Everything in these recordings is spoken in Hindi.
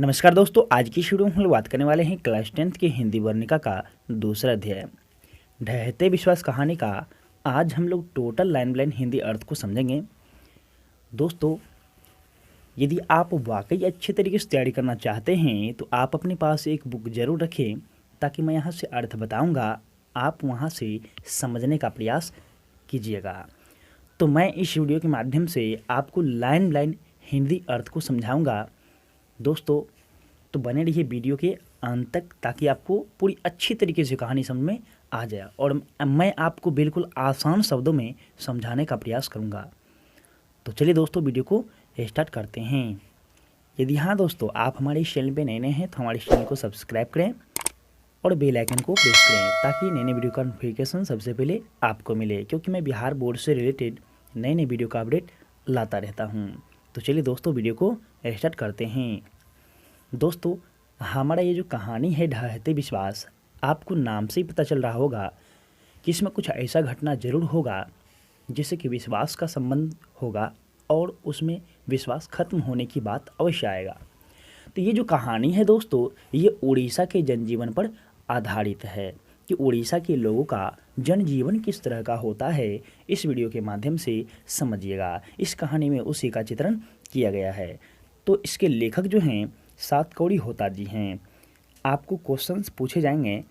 नमस्कार दोस्तों, आज की वीडियो में हम लोग बात करने वाले हैं क्लास 10th की हिंदी वर्णिका का दूसरा अध्याय ढहते विश्वास कहानी का। आज हम लोग total line by line Hindi अर्थ को समझेंगे। दोस्तों, यदि आप वाकई अच्छे तरीके से तैयारी करना चाहते हैं तो आप अपने पास एक बुक जरूर रखें, ताकि मैं यहाँ से अर्थ बताऊँगा, आप वहाँ से समझने का प्रयास कीजिएगा। तो मैं इस वीडियो के माध्यम से आपको लाइन बाय लाइन हिंदी अर्थ को समझाऊँगा। दोस्तों, तो बने रहिए वीडियो के अंत तक, ताकि आपको पूरी अच्छी तरीके से कहानी समझ में आ जाए और मैं आपको बिल्कुल आसान शब्दों में समझाने का प्रयास करूंगा। तो चलिए दोस्तों, वीडियो को स्टार्ट करते हैं। यदि हाँ दोस्तों, आप हमारे इस चैनल पे नए हैं तो हमारे इस चैनल को सब्सक्राइब करें और बेल आइकन को प्रेस करें, ताकि नए नए वीडियो का नोटिफिकेशन सबसे पहले आपको मिले, क्योंकि मैं बिहार बोर्ड से रिलेटेड नए नए वीडियो का अपडेट लाता रहता हूँ। तो चलिए दोस्तों, वीडियो को स्टार्ट करते हैं। दोस्तों, हमारा ये जो कहानी है ढहते विश्वास, आपको नाम से ही पता चल रहा होगा कि इसमें कुछ ऐसा घटना जरूर होगा जिससे कि विश्वास का संबंध होगा और उसमें विश्वास खत्म होने की बात अवश्य आएगा। तो ये जो कहानी है दोस्तों, ये उड़ीसा के जनजीवन पर आधारित है कि उड़ीसा के लोगों का जनजीवन किस तरह का होता है। इस वीडियो के माध्यम से समझिएगा। इस कहानी में उसी का चित्रण किया गया है। तो इसके लेखक जो हैं सातकौड़ी होता जी हैं। आपको क्वेश्चंस पूछे जाएंगे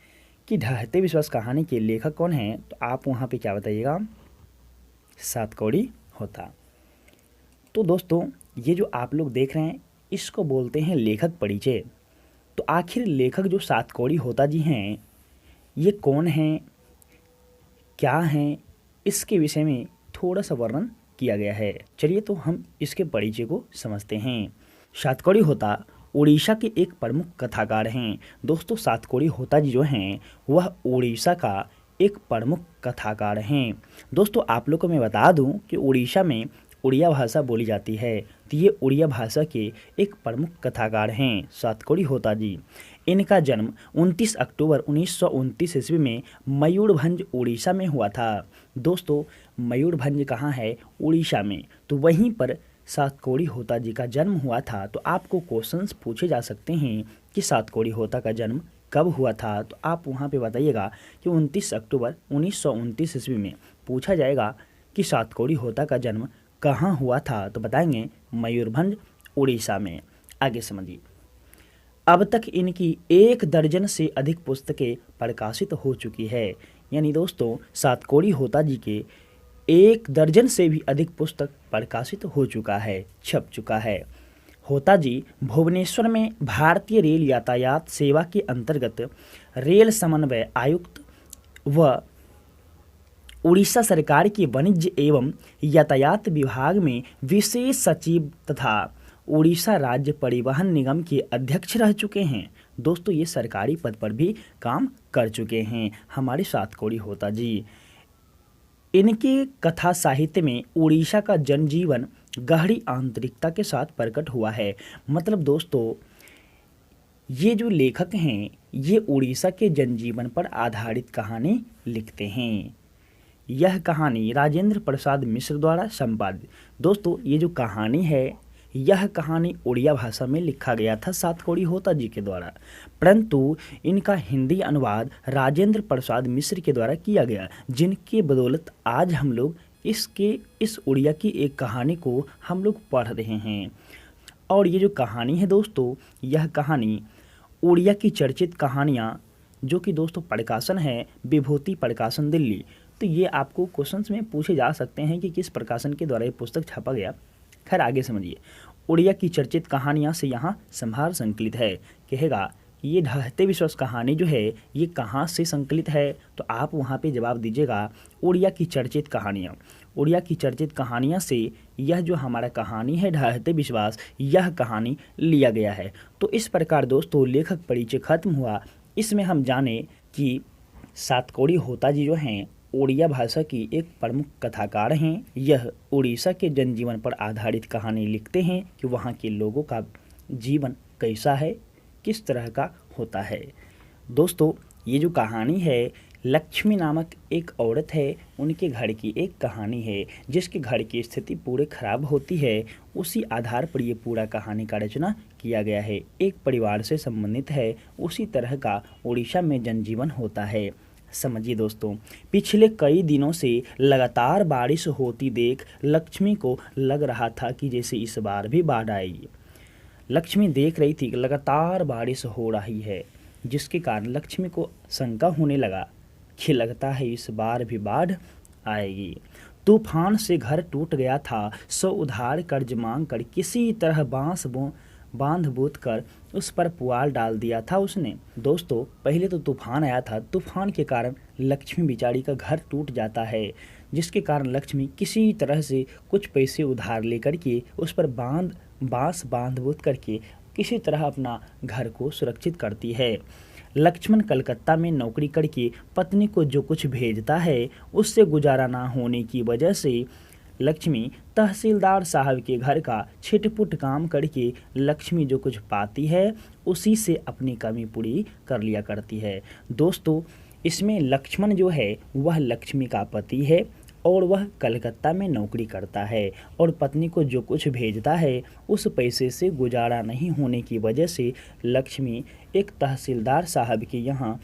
कि ढहते विश्वास कहानी के लेखक कौन हैं, तो आप वहाँ पे क्या बताइएगा? सातकौड़ी होता। तो दोस्तों, ये जो आप लोग देख रहे हैं, इसको बोलते हैं लेखक परिचय। तो आखिर लेखक जो सातकौड़ी होता जी हैं, ये कौन हैं, क्या हैं, इसके विषय में थोड़ा सा वर्णन किया गया है। चलिए तो हम इसके परिचय को समझते हैं। सातकौड़ी होता उड़ीसा के एक प्रमुख कथाकार हैं। दोस्तों, सातकौड़ी होता जी जो हैं वह उड़ीसा का एक प्रमुख कथाकार हैं। दोस्तों, आप लोग को मैं बता दूं कि उड़ीसा में उड़िया भाषा बोली जाती है। तो ये उड़िया भाषा के एक प्रमुख कथाकार हैं सातकौड़ी होता जी। इनका जन्म 29 अक्टूबर 1929 ईस्वी में मयूरभंज उड़ीसा में हुआ था। दोस्तों, मयूरभंज कहाँ है? उड़ीसा में। तो वहीं पर सातकौड़ी होता जी का जन्म हुआ था। तो आपको क्वेश्चंस पूछे जा सकते हैं कि सातकौड़ी होता का जन्म कब हुआ था, तो आप वहाँ पे बताइएगा कि 29 अक्टूबर 1929 ईस्वी में। पूछा जाएगा कि सातकौड़ी होता का जन्म कहाँ हुआ था, तो बताएंगे मयूरभंज उड़ीसा में। आगे समझिए। अब तक इनकी 1 दर्जन से अधिक पुस्तकें प्रकाशित हो चुकी है। यानी दोस्तों, सातकौड़ी होता जी के 1 दर्जन से भी अधिक पुस्तक प्रकाशित हो चुका है, छप चुका है। होता जी भुवनेश्वर में भारतीय रेल यातायात सेवा के अंतर्गत रेल समन्वय आयुक्त व उड़ीसा सरकार के वाणिज्य एवं यातायात विभाग में विशेष सचिव तथा उड़ीसा राज्य परिवहन निगम के अध्यक्ष रह चुके हैं। दोस्तों, ये सरकारी पद पर भी काम कर चुके हैं हमारे सातकौड़ी होता जी। इनके कथा साहित्य में उड़ीसा का जनजीवन गहरी आंतरिकता के साथ प्रकट हुआ है। मतलब दोस्तों, ये जो लेखक हैं ये उड़ीसा के जनजीवन पर आधारित कहानी लिखते हैं। यह कहानी राजेंद्र प्रसाद मिश्र द्वारा संपादित। दोस्तों, ये जो कहानी है, यह कहानी उड़िया भाषा में लिखा गया था सातकौड़ी होता जी के द्वारा, परंतु इनका हिंदी अनुवाद राजेंद्र प्रसाद मिश्र के द्वारा किया गया, जिनके बदौलत आज हम लोग इस उड़िया की एक कहानी को हम लोग पढ़ रहे हैं। और ये जो कहानी है दोस्तों, यह कहानी उड़िया की चर्चित कहानियाँ, जो कि दोस्तों प्रकाशन है विभूति प्रकाशन दिल्ली। तो ये आपको क्वेश्चंस में पूछे जा सकते हैं कि किस प्रकाशन के द्वारा ये पुस्तक छपा गया। खैर, आगे समझिए। उड़िया की चर्चित कहानियाँ से यहाँ संभार संकलित है। कहेगा ये ढहते विश्वास कहानी जो है ये कहाँ से संकलित है, तो आप वहाँ पे जवाब दीजिएगा उड़िया की चर्चित कहानियाँ। उड़िया की चर्चित कहानियाँ से यह जो हमारा कहानी है ढहते विश्वास, यह कहानी लिया गया है। तो इस प्रकार दोस्तों लेखक परिचय खत्म हुआ। इसमें हम जाने कि सातकौड़ी होता जी जो हैं उड़िया भाषा की एक प्रमुख कथाकार हैं। यह उड़ीसा के जनजीवन पर आधारित कहानी लिखते हैं कि वहाँ के लोगों का जीवन कैसा है, किस तरह का होता है। दोस्तों, ये जो कहानी है लक्ष्मी नामक एक औरत है, उनके घर की एक कहानी है। जिसके घर की स्थिति पूरे खराब होती है, उसी आधार पर ये पूरा कहानी का रचना किया गया है। एक परिवार से संबंधित है, उसी तरह का उड़ीसा में जनजीवन होता है। समझिए दोस्तों, पिछले कई दिनों से लगातार बारिश होती देख लक्ष्मी को लग रहा था कि जैसे इस बार भी बाढ़ आएगी। लक्ष्मी देख रही थी कि लगातार बारिश हो रही है, जिसके कारण लक्ष्मी को शंका होने लगा कि लगता है इस बार भी बाढ़ आएगी। तूफान से घर टूट गया था, सो उधार कर्ज मांग कर किसी तरह बांध बूथ कर उस पर पुआल डाल दिया था उसने। दोस्तों, पहले तो तूफान आया था, तूफान के कारण लक्ष्मी बेचारी का घर टूट जाता है, जिसके कारण लक्ष्मी किसी तरह से कुछ पैसे उधार लेकर के उस पर बांध बूथ करके किसी तरह अपना घर को सुरक्षित करती है। लक्ष्मण कलकत्ता में नौकरी करके पत्नी को जो कुछ भेजता है, उससे गुजारा ना होने की वजह से लक्ष्मी तहसीलदार साहब के घर का छिटपुट काम करके लक्ष्मी जो कुछ पाती है, उसी से अपनी कमी पूरी कर लिया करती है। दोस्तों, इसमें लक्ष्मण जो है वह लक्ष्मी का पति है और वह कलकत्ता में नौकरी करता है और पत्नी को जो कुछ भेजता है, उस पैसे से गुजारा नहीं होने की वजह से लक्ष्मी एक तहसीलदार साहब के यहाँ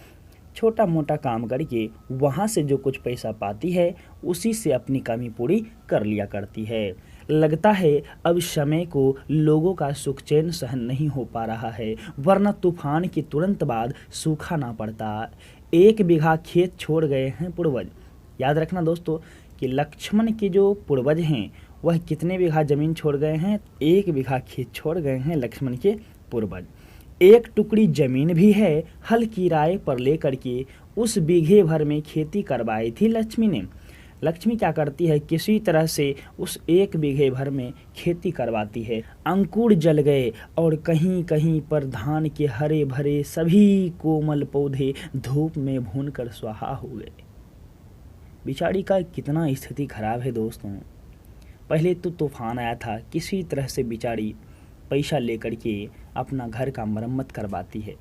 छोटा मोटा काम करके वहाँ से जो कुछ पैसा पाती है, उसी से अपनी कमी पूरी कर लिया करती है। लगता है अब समय को लोगों का सुख चैन सहन नहीं हो पा रहा है, वरना तूफान के तुरंत बाद सूखा ना पड़ता। 1 बीघा खेत छोड़ गए हैं पूर्वज। याद रखना दोस्तों कि लक्ष्मण के जो पूर्वज हैं वह कितने बीघा जमीन छोड़ गए हैं? 1 बीघा खेत छोड़ गए हैं लक्ष्मण के पूर्वज। 1 टुकड़ी जमीन भी है, हल किराए पर लेकर के उस बीघे भर में खेती करवाई थी लक्ष्मी ने। लक्ष्मी क्या करती है, किसी तरह से उस 1 बीघे भर में खेती करवाती है। अंकुर जल गए और कहीं कहीं पर धान के हरे भरे सभी कोमल पौधे धूप में भूनकर स्वाहा हो गए। बेचारी का कितना स्थिति खराब है दोस्तों। पहले तो तूफान आया था, किसी तरह से बेचारी पैसा लेकर के अपना घर का मरम्मत करवाती है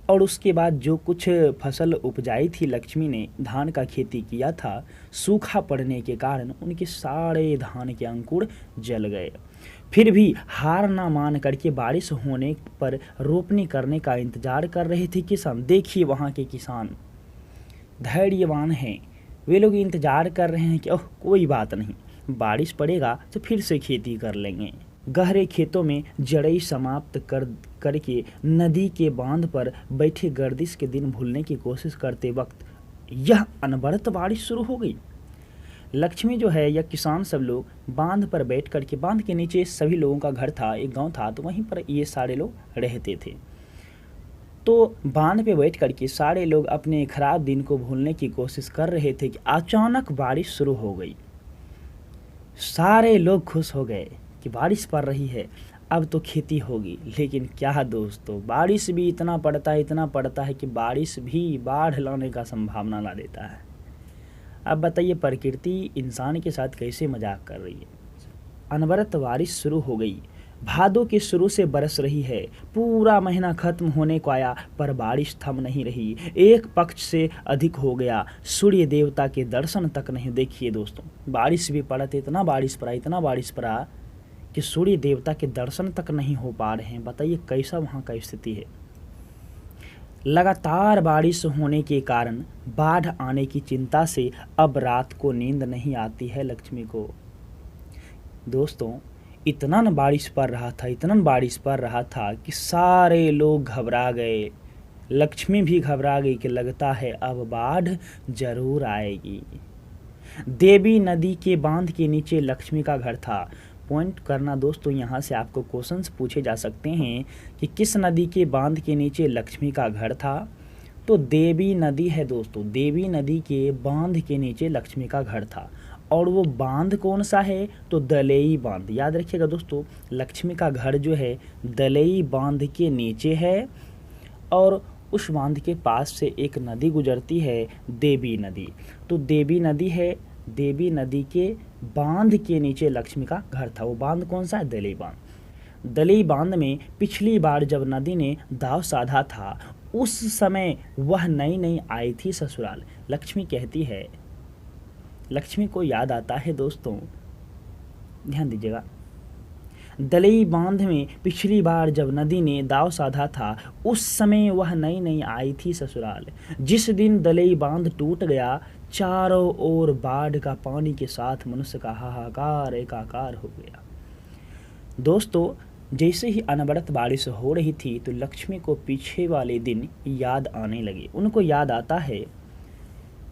और उसके बाद जो कुछ फसल उपजाई थी लक्ष्मी ने, धान का खेती किया था, सूखा पड़ने के कारण उनके सारे धान के अंकुर जल गए। फिर भी हार ना मान करके बारिश होने पर रोपनी करने का इंतजार कर रहे थे किसान। देखिए वहाँ के किसान धैर्यवान हैं, वे लोग इंतजार कर रहे हैं कि ओह कोई बात नहीं, बारिश पड़ेगा तो फिर से खेती कर लेंगे। गहरे खेतों में जड़ई समाप्त करके नदी के बांध पर बैठे गर्दिश के दिन भूलने की कोशिश करते वक्त यह अनवरत बारिश शुरू हो गई। लक्ष्मी जो है या किसान सब लोग बांध पर बैठ करके, बांध के नीचे सभी लोगों का घर था, एक गांव था, तो वहीं पर ये सारे लोग रहते थे। तो बांध पे बैठ करके सारे लोग अपने खराब दिन को भूलने की कोशिश कर रहे थे कि अचानक बारिश शुरू हो गई। सारे लोग खुश हो गए कि बारिश पड़ रही है, अब तो खेती होगी। लेकिन क्या दोस्तों, बारिश भी इतना पड़ता है कि बारिश भी बाढ़ लाने का संभावना ला देता है। अब बताइए प्रकृति इंसान के साथ कैसे मजाक कर रही है। अनवरत बारिश शुरू हो गई, भादों के शुरू से बरस रही है। पूरा महीना खत्म होने को आया पर बारिश थम नहीं रही। एक पक्ष से अधिक हो गया, सूर्य देवता के दर्शन तक नहीं। देखिए दोस्तों, बारिश भी पड़ा, इतना बारिश पड़ा कि सूर्य देवता के दर्शन तक नहीं हो पा रहे हैं। बताइए कैसा वहाँ का स्थिति है। लगातार बारिश होने के कारण बाढ़ आने की चिंता से अब रात को नींद नहीं आती है लक्ष्मी को। दोस्तों, इतना बारिश पड़ रहा था कि सारे लोग घबरा गए। लक्ष्मी भी घबरा गई कि लगता है अब बाढ़ जरूर आएगी। देवी नदी के बांध के नीचे लक्ष्मी का घर था। पॉइंट करना दोस्तों, यहाँ से आपको क्वेश्चंस पूछे जा सकते हैं कि किस नदी के बांध के नीचे लक्ष्मी का घर था। तो देवी नदी है दोस्तों, देवी नदी के बांध के नीचे लक्ष्मी का घर था। और वो बांध कौन सा है? तो दलई बांध। याद रखिएगा दोस्तों, लक्ष्मी का घर जो है दलई बांध के नीचे है और उस बांध के पास से एक नदी गुजरती है, देवी नदी। तो देवी नदी है, देवी नदी के बांध के नीचे लक्ष्मी का घर था। वो बांध कौन सा है? दलई बांध। दलई बांध में पिछली बार जब नदी ने दाव साधा था, उस समय वह नई नई आई थी ससुराल। लक्ष्मी कहती है, लक्ष्मी को याद आता है दोस्तों, ध्यान दीजिएगा, दलई बांध में पिछली बार जब नदी ने दाव साधा था, उस समय वह नई नई आई थी ससुराल। जिस दिन दलई बांध टूट गया, चारों ओर बाढ़ का पानी के साथ मनुष्य का हाहाकार एकाकार हो गया। दोस्तों, जैसे ही अनवरत बारिश हो रही थी तो लक्ष्मी को पीछे वाले दिन याद आने लगे। उनको याद आता है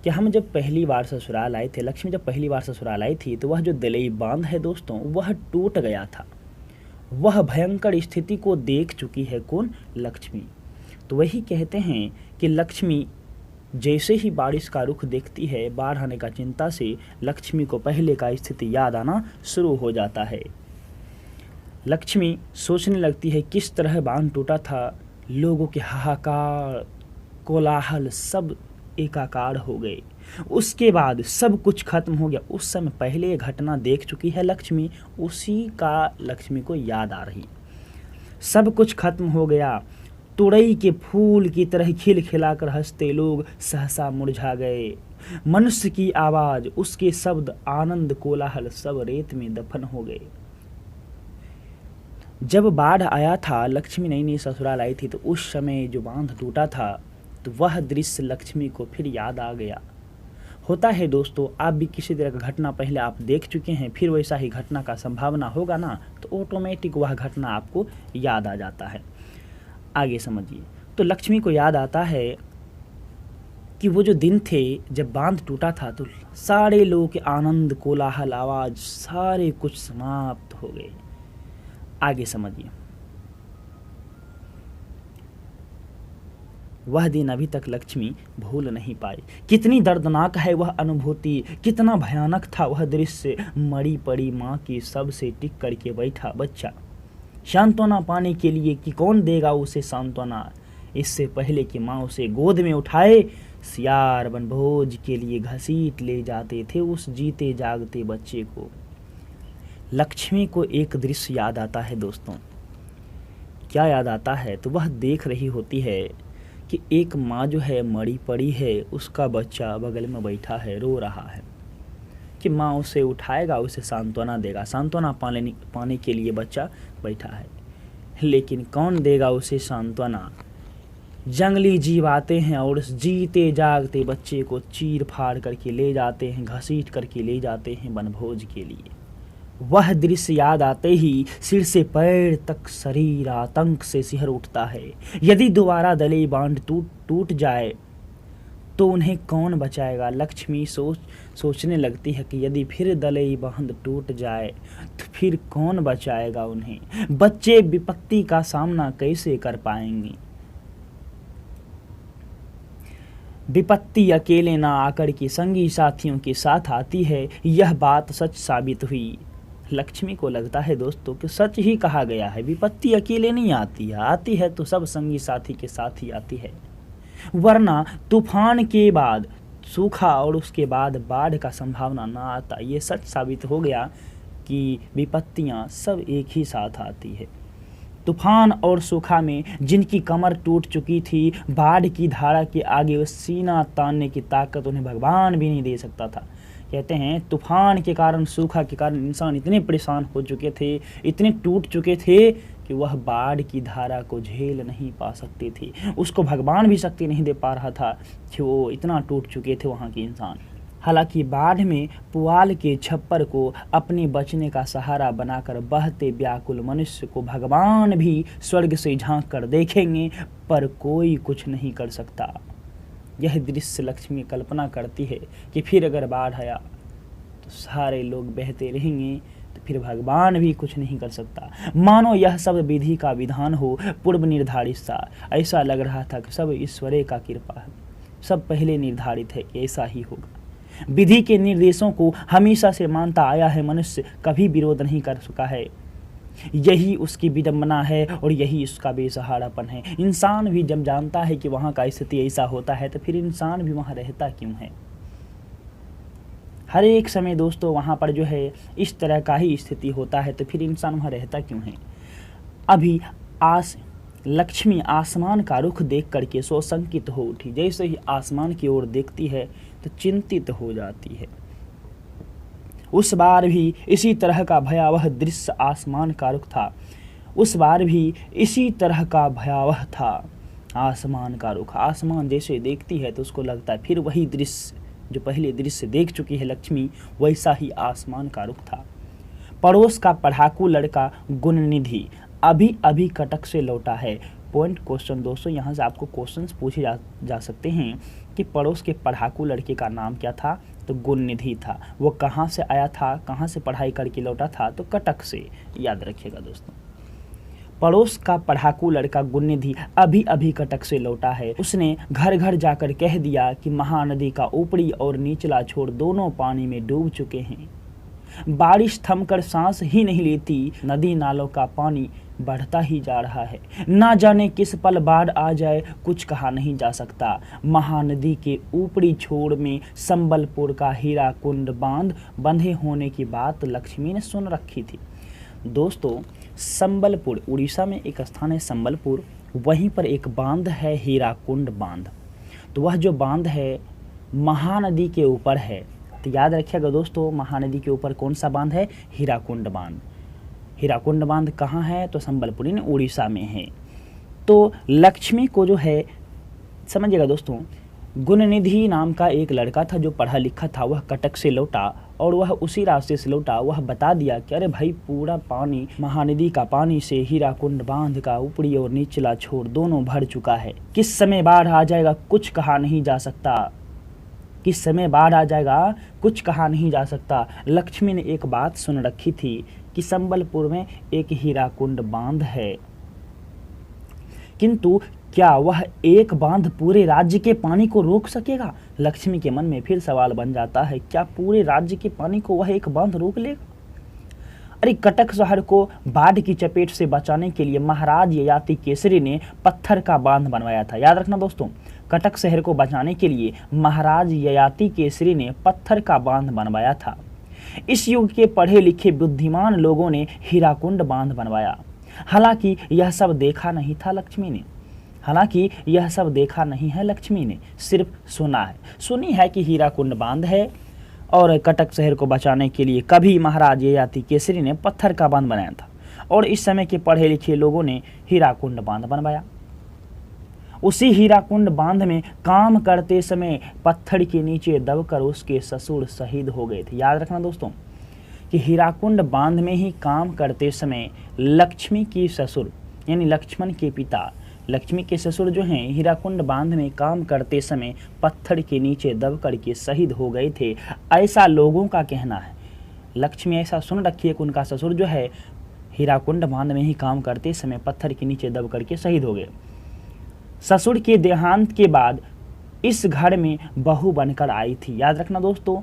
कि हम जब पहली बार ससुराल आए थे, लक्ष्मी जब पहली बार ससुराल आई थी तो वह जो दलई बांध है दोस्तों, वह टूट गया था। वह भयंकर स्थिति को देख चुकी है कौन? लक्ष्मी। तो वही कहते हैं कि लक्ष्मी जैसे ही बारिश का रुख देखती है, बाढ़ आने का चिंता से लक्ष्मी को पहले का स्थिति याद आना शुरू हो जाता है। लक्ष्मी सोचने लगती है किस तरह बांध टूटा था, लोगों के हाहाकार कोलाहल सब एकाकार हो गए। उसके बाद सब कुछ खत्म हो गया। उस समय पहले ये घटना देख चुकी है लक्ष्मी, उसी का लक्ष्मी को याद आ रही। सब कुछ खत्म हो गया। तुरई के फूल की तरह खिलखिलाकर हंसते लोग सहसा मुरझा गए। मनुष्य की आवाज, उसके शब्द, आनंद कोलाहल सब रेत में दफन हो गए। जब बाढ़ आया था, लक्ष्मी नई नई ससुराल आई थी, तो उस समय जो बांध टूटा था, तो वह दृश्य लक्ष्मी को फिर याद आ गया। होता है दोस्तों, आप भी किसी तरह का घटना पहले आप देख चुके हैं, फिर वैसा ही घटना का संभावना होगा ना, तो ऑटोमेटिक वह घटना आपको याद आ जाता है। आगे समझिए। तो लक्ष्मी को याद आता है कि वो जो दिन थे जब बांध टूटा था, तो सारे लोगों के आनंद कोलाहल आवाज सारे कुछ समाप्त हो गए। आगे समझिए। वह दिन अभी तक लक्ष्मी भूल नहीं पाई। कितनी दर्दनाक है वह अनुभूति, कितना भयानक था वह दृश्य। मरी पड़ी माँ की सबसे टिक करके बैठा बच्चा, सांत्वना पाने के लिए कि कौन देगा उसे सांत्वना। इससे पहले कि माँ उसे गोद में उठाए, सियार वनभोज के लिए घसीट ले जाते थे उस जीते जागते बच्चे को। लक्ष्मी को एक दृश्य याद आता है दोस्तों। क्या याद आता है? तो वह देख रही होती है कि एक माँ जो है मरी पड़ी है, उसका बच्चा बगल में बैठा है, रो रहा है कि माँ उसे उठाएगा, उसे सांत्वना देगा। सांत्वना पाने के लिए बच्चा बैठा है, लेकिन कौन देगा उसे सांत्वना? जंगली जीव आते हैं और उस जीते जागते बच्चे को चीर फाड़ करके ले जाते हैं, घसीट करके ले जाते हैं वनभोज के लिए। वह दृश्य याद आते ही सिर से पैर तक शरीर आतंक से सिहर उठता है। यदि दोबारा दलई बांध टूट जाए तो उन्हें कौन बचाएगा? लक्ष्मी सोचने लगती है कि यदि फिर दलई बांध टूट जाए तो फिर कौन बचाएगा उन्हें? बच्चे विपत्ति का सामना कैसे कर पाएंगे? विपत्ति अकेले ना आकर के संगी साथियों के साथ आती है, यह बात सच साबित हुई। लक्ष्मी को लगता है दोस्तों कि सच ही कहा गया है, विपत्ति अकेले नहीं आती है, आती है तो सब संगी साथी के साथ ही आती है। वरना तूफान के बाद सूखा और उसके बाद बाढ़ का संभावना ना आता। ये सच साबित हो गया कि विपत्तियां सब एक ही साथ आती है। तूफान और सूखा में जिनकी कमर टूट चुकी थी, बाढ़ की धारा के आगे उस सीना तानने की ताकत उन्हें भगवान भी नहीं दे सकता था। कहते हैं तूफान के कारण, सूखा के कारण इंसान इतने परेशान हो चुके थे, इतने टूट चुके थे कि वह बाढ़ की धारा को झेल नहीं पा सकते थे। उसको भगवान भी शक्ति नहीं दे पा रहा था कि वो इतना टूट चुके थे वहाँ के इंसान। हालांकि बाढ़ में पुआल के छप्पर को अपने बचने का सहारा बनाकर बहते व्याकुल मनुष्य को भगवान भी स्वर्ग से झांक कर देखेंगे, पर कोई कुछ नहीं कर सकता। यह दृश्य लक्ष्मी कल्पना करती है कि फिर अगर बाढ़ आया तो सारे लोग बहते रहेंगे, तो फिर भगवान भी कुछ नहीं कर सकता। मानो यह सब विधि का विधान हो, पूर्व निर्धारित सा। ऐसा लग रहा था कि सब ईश्वर का कृपा है, सब पहले निर्धारित है कि ऐसा ही होगा। विधि के निर्देशों को हमेशा से मानता आया है मनुष्य, कभी विरोध नहीं कर सका है। यही उसकी विडंबना है और यही उसका बेसहारापन है। इंसान भी जब जानता है कि वहाँ का स्थिति ऐसा होता है, तो फिर इंसान भी वहाँ रहता क्यों है? हर एक समय दोस्तों वहाँ पर जो है इस तरह का ही स्थिति होता है, तो फिर इंसान वहाँ रहता क्यों है? अभी लक्ष्मी आसमान का रुख देख करके सशंकित हो उठी। जैसे ही आसमान की ओर देखती है तो चिंतित हो जाती है। उस बार भी इसी तरह का भयावह दृश्य आसमान का रुख था। उस बार भी इसी तरह का भयावह था आसमान का रुख। आसमान जैसे देखती है तो उसको लगता है फिर वही दृश्य जो पहले दृश्य देख चुकी है लक्ष्मी, वैसा ही आसमान का रुख था। पड़ोस का पढ़ाकू लड़का गुणनिधि अभी अभी कटक से लौटा है। पॉइंट क्वेश्चन दोस्तों, यहाँ से आपको क्वेश्चंस पूछे जा सकते हैं कि पड़ोस के पढ़ाकू लड़के का नाम क्या था, तो गुणनिधि था। वो कहाँ से आया था, कहाँ से पढ़ाई करके लौटा था, तो कटक से। याद रखिएगा दोस्तों, पड़ोस का पढ़ाकू लड़का गुणनिधि अभी अभी कटक से लौटा है। उसने घर घर जाकर कह दिया कि महानदी का ऊपरी और निचला छोर दोनों पानी में डूब चुके हैं। बारिश थमकर सांस ही नहीं लेती, नदी नालों का पानी बढ़ता ही जा रहा है। ना जाने किस पल बाढ़ आ जाए, कुछ कहा नहीं जा सकता। महानदी के ऊपरी छोर में संबलपुर का हीराकुंड बांध बंधे होने की बात लक्ष्मी ने सुन रखी थी। दोस्तों, संबलपुर उड़ीसा में एक स्थान है संबलपुर, वहीं पर एक बांध है हीराकुंड बांध। तो वह जो बांध है महानदी के ऊपर है। तो याद रखिएगा दोस्तों, महानदी के ऊपर कौन सा बांध है, हीराकुंड बांध। हीराकुंड बांध कहाँ है, तो संबलपुर यानी उड़ीसा में है। तो लक्ष्मी को जो है, समझिएगा दोस्तों, गुणनिधि नाम का एक लड़का था जो पढ़ा लिखा था। वह कटक से लौटा और वह उसी रास्ते से लौटा। वह बता दिया कि अरे भाई, पूरा पानी, महानदी का पानी से हीराकुंड बांध का ऊपरी और निचला छोर दोनों भर चुका है। किस समय बाढ़ आ जाएगा कुछ कहा नहीं जा सकता। किस समय बाढ़ आ जाएगा कुछ कहा नहीं जा सकता। लक्ष्मी ने एक बात सुन रखी थी कि संबलपुर में एक हीराकुंड बांध है, किंतु क्या वह एक बांध पूरे राज्य के पानी को रोक सकेगा। लक्ष्मी के मन में फिर सवाल बन जाता है, क्या पूरे राज्य के पानी को वह एक बांध रोक लेगा। अरे, कटक शहर को बाढ़ की चपेट से बचाने के लिए महाराज ययाति केसरी ने पत्थर का बांध बनवाया था। याद रखना दोस्तों, कटक शहर को बचाने के लिए महाराज ययाति केसरी ने पत्थर का बांध बनवाया था। इस युग के पढ़े लिखे बुद्धिमान लोगों ने हीराकुंड बांध बनवाया। हालांकि यह सब देखा नहीं था लक्ष्मी ने। हालांकि यह सब देखा नहीं है लक्ष्मी ने, सिर्फ सुना है। सुनी है कि हीराकुंड बांध है और कटक शहर को बचाने के लिए कभी महाराज ययाति केसरी ने पत्थर का बांध बनाया था और इस समय के पढ़े लिखे लोगों ने हीराकुंड बांध बनवाया। उसी हीराकुंड बांध में काम करते समय पत्थर के नीचे दबकर उसके ससुर शहीद हो गए थे। याद रखना दोस्तों कि हीराकुंड बांध में ही काम करते समय लक्ष्मी की ससुर यानी लक्ष्मण के पिता, लक्ष्मी के ससुर जो हैं, हीराकुंड बांध में काम करते समय पत्थर के नीचे दबकर के शहीद हो गए थे। ऐसा लोगों का कहना है। लक्ष्मी ऐसा सुन रखी है कि उनका ससुर जो है हीराकुंड बांध में ही काम करते समय पत्थर के नीचे दबकर के शहीद हो गए। ससुर के देहांत के बाद इस घर में बहू बनकर आई थी। याद रखना दोस्तों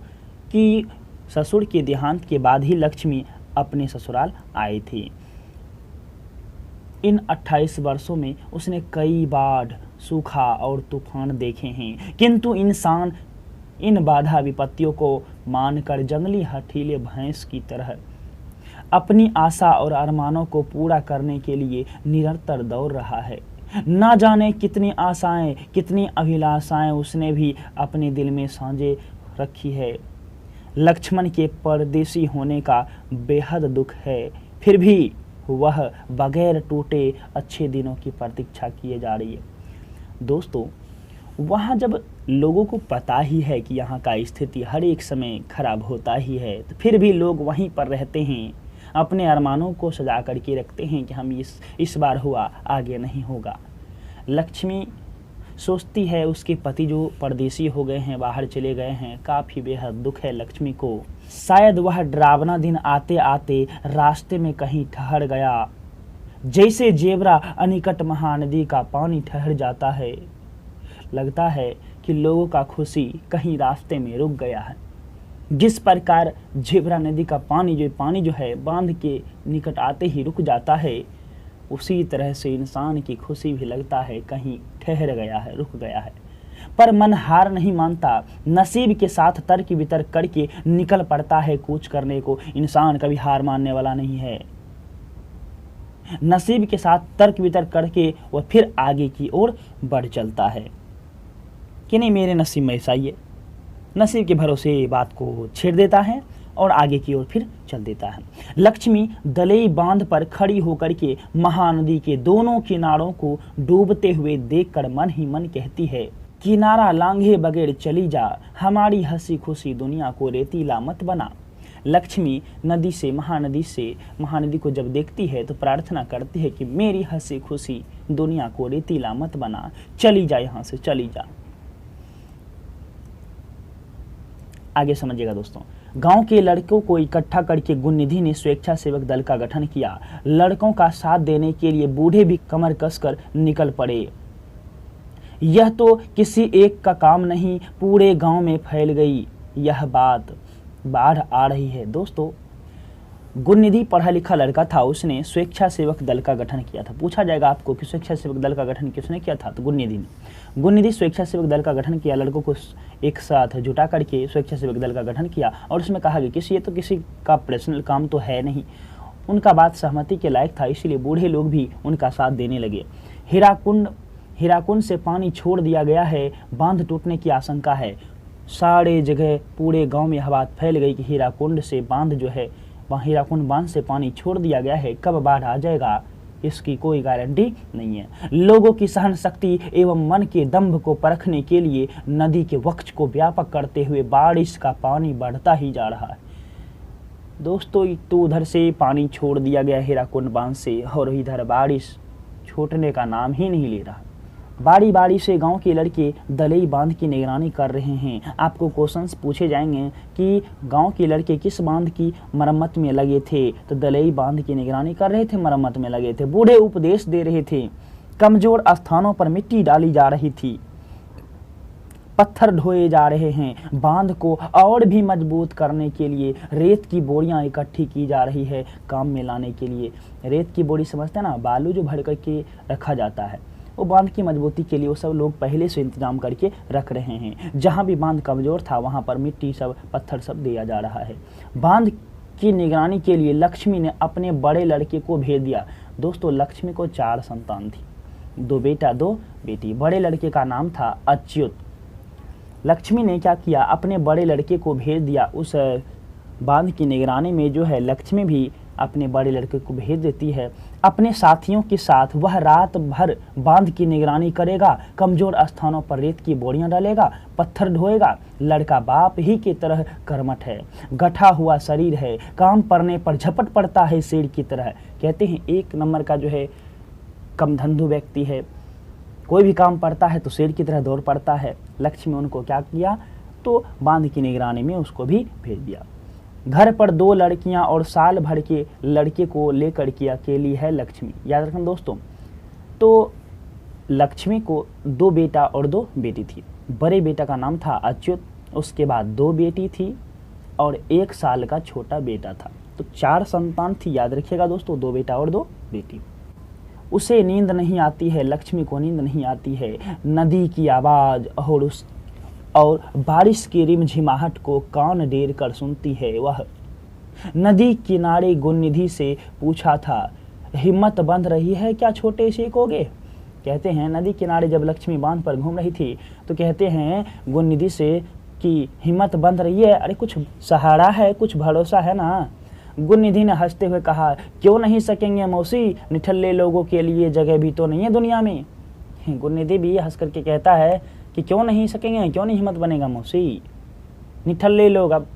कि ससुर के देहांत के बाद ही लक्ष्मी अपने ससुराल आई थी। इन 28 वर्षों में उसने कई बाढ़, सूखा और तूफान देखे हैं, किंतु इंसान इन बाधा विपत्तियों को मानकर जंगली हठीले भैंस की तरह अपनी आशा और अरमानों को पूरा करने के लिए निरंतर दौड़ रहा है। ना जाने कितनी आशाएं, कितनी अभिलाषाएं उसने भी अपने दिल में साझे रखी है। लक्ष्मण के परदेसी होने का बेहद दुख है, फिर भी वह बगैर टूटे अच्छे दिनों की प्रतीक्षा किए जा रही है। दोस्तों, वहाँ जब लोगों को पता ही है कि यहाँ का स्थिति हर एक समय खराब होता ही है, तो फिर भी लोग वहीं पर रहते हैं, अपने अरमानों को सजा करके रखते हैं कि हम इस बार हुआ, आगे नहीं होगा। लक्ष्मी सोचती है उसके पति जो परदेसी हो गए हैं, बाहर चले गए हैं, काफ़ी बेहद दुख है लक्ष्मी को। शायद वह डरावना दिन आते आते रास्ते में कहीं ठहर गया, जैसे जेबरा अनिकट महानदी का पानी ठहर जाता है। लगता है कि लोगों का खुशी कहीं रास्ते में रुक गया है। जिस प्रकार जेबरा नदी का पानी जो है बांध के निकट आते ही रुक जाता है, उसी तरह से इंसान की खुशी भी लगता है कहीं ठहर गया है, रुक गया है। पर मन हार नहीं मानता, नसीब के साथ तर्क वितर्क करके निकल पड़ता है कूच करने को। इंसान कभी हार मानने वाला नहीं है। नसीब के साथ तर्क वितर्क करके वह फिर आगे की ओर बढ़ चलता है कि नहीं मेरे नसीब में ऐसा ही है। नसीब के भरोसे बात को छेड़ देता है और आगे की ओर फिर चल देता है। लक्ष्मी दलई बांध पर खड़ी होकर के महानदी के दोनों किनारों को डूबते हुए देखकर मन ही मन कहती है, किनारा लांघे बगैर चली जा, हमारी हंसी खुशी दुनिया को रेतीला मत बना। लक्ष्मी महानदी को जब देखती है तो प्रार्थना करती है कि मेरी हंसी खुशी दुनिया को रेतीला मत बना, चली जा, यहाँ से चली जा। आगे समझिएगा दोस्तों। गांव के लड़कों को इकट्ठा करके गुणनिधि ने स्वेच्छासेवक दल का गठन किया। लड़कों का साथ देने के लिए बूढ़े भी कमर कसकर निकल पड़े। यह तो किसी एक का काम नहीं, पूरे गांव में फैल गई यह बात, बाढ़ आ रही है। दोस्तों, गुणनिधि पढ़ा लिखा लड़का था, उसने स्वेच्छासेवक दल का गठन किया था। पूछा जाएगा आपको कि स्वेच्छासेवक दल का गठन किसने किया था, तो गुणनिधि ने। गुणनिधि स्वेच्छासेवक दल का गठन किया, लड़कों को एक साथ जुटा करके स्वेच्छासेवक दल का गठन किया और उसमें कहा कि ये तो किसी का पर्सनल काम तो है नहीं। उनका बात सहमति के लायक था, इसीलिए बूढ़े लोग भी उनका साथ देने लगे। हीराकुंड से पानी छोड़ दिया गया है, बांध टूटने की आशंका है। सारे जगह पूरे गाँव में यह बात फैल गई कि हीराकुंड से बांध जो है, हीराकुंड बांध से पानी छोड़ दिया गया है, कब बाढ़ आ जाएगा इसकी कोई गारंटी नहीं है। लोगों की सहन शक्ति एवं मन के दंभ को परखने के लिए नदी के वक्ष को व्यापक करते हुए बारिश का पानी बढ़ता ही जा रहा है। दोस्तों, तो उधर से पानी छोड़ दिया गया हीराकुंड बांध से और इधर बारिश छूटने का नाम ही नहीं ले रहा। बारी बारी से गांव के लड़के दलई बांध की निगरानी कर रहे हैं। आपको क्वेश्चंस पूछे जाएंगे कि गांव के लड़के किस बांध की मरम्मत में लगे थे, तो दलई बांध की निगरानी कर रहे थे, मरम्मत में लगे थे। बूढ़े उपदेश दे रहे थे, कमजोर स्थानों पर मिट्टी डाली जा रही थी, पत्थर ढोए जा रहे हैं, बांध को और भी मजबूत करने के लिए रेत की बोरियां इकट्ठी की जा रही है काम में लाने के लिए। रेत की बोरी समझते हैं ना, बालू जो भर करके रखा जाता है, वो बांध की मजबूती के लिए वो सब लोग पहले से इंतजाम करके रख रहे हैं। जहां भी बांध कमजोर था वहां पर मिट्टी सब पत्थर सब दिया जा रहा है। बांध की निगरानी के लिए लक्ष्मी ने अपने बड़े लड़के को भेज दिया। दोस्तों, लक्ष्मी को 4 संतान थी, 2 बेटा 2 बेटी। बड़े लड़के का नाम था अच्युत। लक्ष्मी ने क्या किया, अपने बड़े लड़के को भेज दिया। उस बांध की निगरानी में जो है लक्ष्मी भी अपने बड़े लड़के को भेज देती है। अपने साथियों के साथ वह रात भर बांध की निगरानी करेगा, कमजोर स्थानों पर रेत की बोरियां डालेगा, पत्थर ढोएगा। लड़का बाप ही की तरह कर्मठ है, गठा हुआ शरीर है, काम पड़ने पर झपट पड़ता है शेर की तरह। कहते हैं 1 नंबर का जो है कमधंधु व्यक्ति है, कोई भी काम पड़ता है तो शेर की तरह दौड़ पड़ता है। लक्ष्मी उनको क्या किया, तो बांध की निगरानी में उसको भी भेज दिया। घर पर 2 लड़कियां और साल भर के लड़के को लेकर के अकेली है लक्ष्मी। याद रखना दोस्तों, तो लक्ष्मी को 2 बेटा और 2 बेटी थी। बड़े बेटा का नाम था अच्युत, उसके बाद 2 बेटी थी और 1 साल का छोटा बेटा था। तो 4 संतान थी, याद रखिएगा दोस्तों, 2 बेटा और 2 बेटी। उसे नींद नहीं आती है, लक्ष्मी को नींद नहीं आती है। नदी की आवाज़ और बारिश की रिमझिमाहट को कान डेर कर सुनती है वह। नदी किनारे गुणनिधि से पूछा था, हिम्मत बंध रही है क्या छोटे सीखोगे। कहते हैं नदी किनारे जब लक्ष्मी बांध पर घूम रही थी तो कहते हैं गुणनिधि से कि हिम्मत बंध रही है, अरे कुछ सहारा है, कुछ भरोसा है ना। गुणनिधि ने हंसते हुए कहा, क्यों नहीं सकेंगे मौसी, निठल्ले लोगों के लिए जगह भी तो नहीं है दुनिया में। गुणनिधि भी हंस करके कहता है कि क्यों नहीं सकेंगे, क्यों नहीं हिम्मत बनेगा मौसी, निठल्ले लोग। अब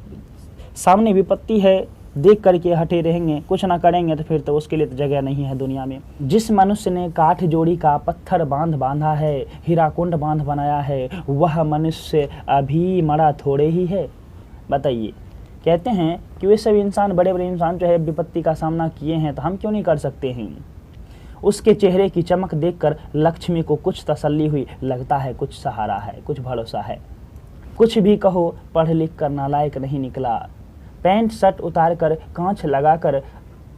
सामने विपत्ति है, देख करके हटे रहेंगे, कुछ ना करेंगे तो फिर तो उसके लिए तो जगह नहीं है दुनिया में। जिस मनुष्य ने काठ जोड़ी का पत्थर बांध बांधा है, हीराकुंड बांध बनाया है, वह मनुष्य अभी मरा थोड़े ही है। बताइए, कहते हैं कि वे सब इंसान, बड़े बड़े इंसान जो है विपत्ति का सामना किए हैं, तो हम क्यों नहीं कर सकते हैं। उसके चेहरे की चमक देखकर लक्ष्मी को कुछ तसल्ली हुई, लगता है कुछ सहारा है, कुछ भरोसा है। कुछ भी कहो, पढ़ लिख कर नालायक नहीं निकला। पैंट शर्ट उतार कर, कांच लगाकर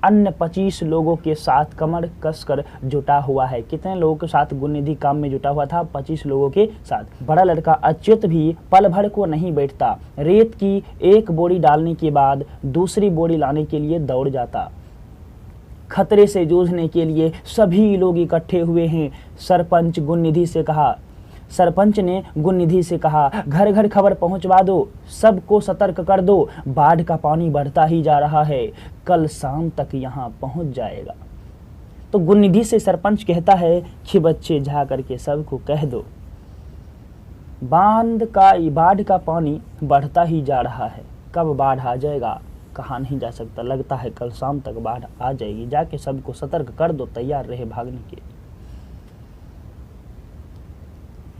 अन्य 25 लोगों के साथ कमर कसकर जुटा हुआ है। कितने लोगों के साथ गुणनिधि काम में जुटा हुआ था, 25 लोगों के साथ। बड़ा लड़का अच्युत भी पल भर को नहीं बैठता, रेत की 1 बोरी डालने के बाद दूसरी बोरी लाने के लिए दौड़ जाता। खतरे से जूझने के लिए सभी लोग इकट्ठे हुए हैं। सरपंच गुणनिधि से कहा सरपंच ने गुणनिधि से कहा, घर घर खबर पहुंचवा दो, सबको सतर्क कर दो, बाढ़ का पानी बढ़ता ही जा रहा है, कल शाम तक यहाँ पहुंच जाएगा। तो गुणनिधि से सरपंच कहता है कि बच्चे जा करके सबको कह दो, बाढ़ का पानी बढ़ता ही जा रहा है, कब बाढ़ आ जाएगा कहा नहीं जा सकता, लगता है कल शाम तक बाढ़ आ जाएगी, जाके सबको सतर्क कर दो, तैयार रहे भागने के।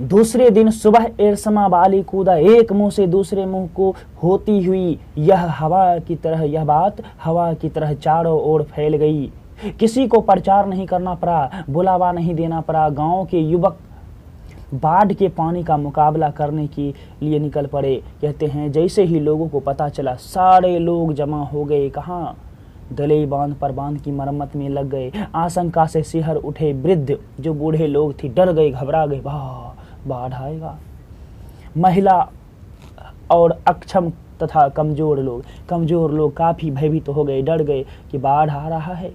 दूसरे दिन सुबह एरसमा बाली कूदा, एक मुंह से दूसरे मुंह को होती हुई यह बात हवा की तरह चारों ओर फैल गई। किसी को प्रचार नहीं करना पड़ा, बुलावा नहीं देना पड़ा। गांव के युवक बाढ़ के पानी का मुकाबला करने के लिए निकल पड़े। कहते हैं जैसे ही लोगों को पता चला, सारे लोग जमा हो गए। कहाँ? दलई बांध पर बांध की मरम्मत में लग गए। आशंका से सिहर उठे वृद्ध, जो बूढ़े लोग थे, डर गए, घबरा गए, बाढ़ आएगा। महिला और अक्षम तथा कमजोर लोग काफी भयभीत हो गए, डर गए कि बाढ़ आ रहा है।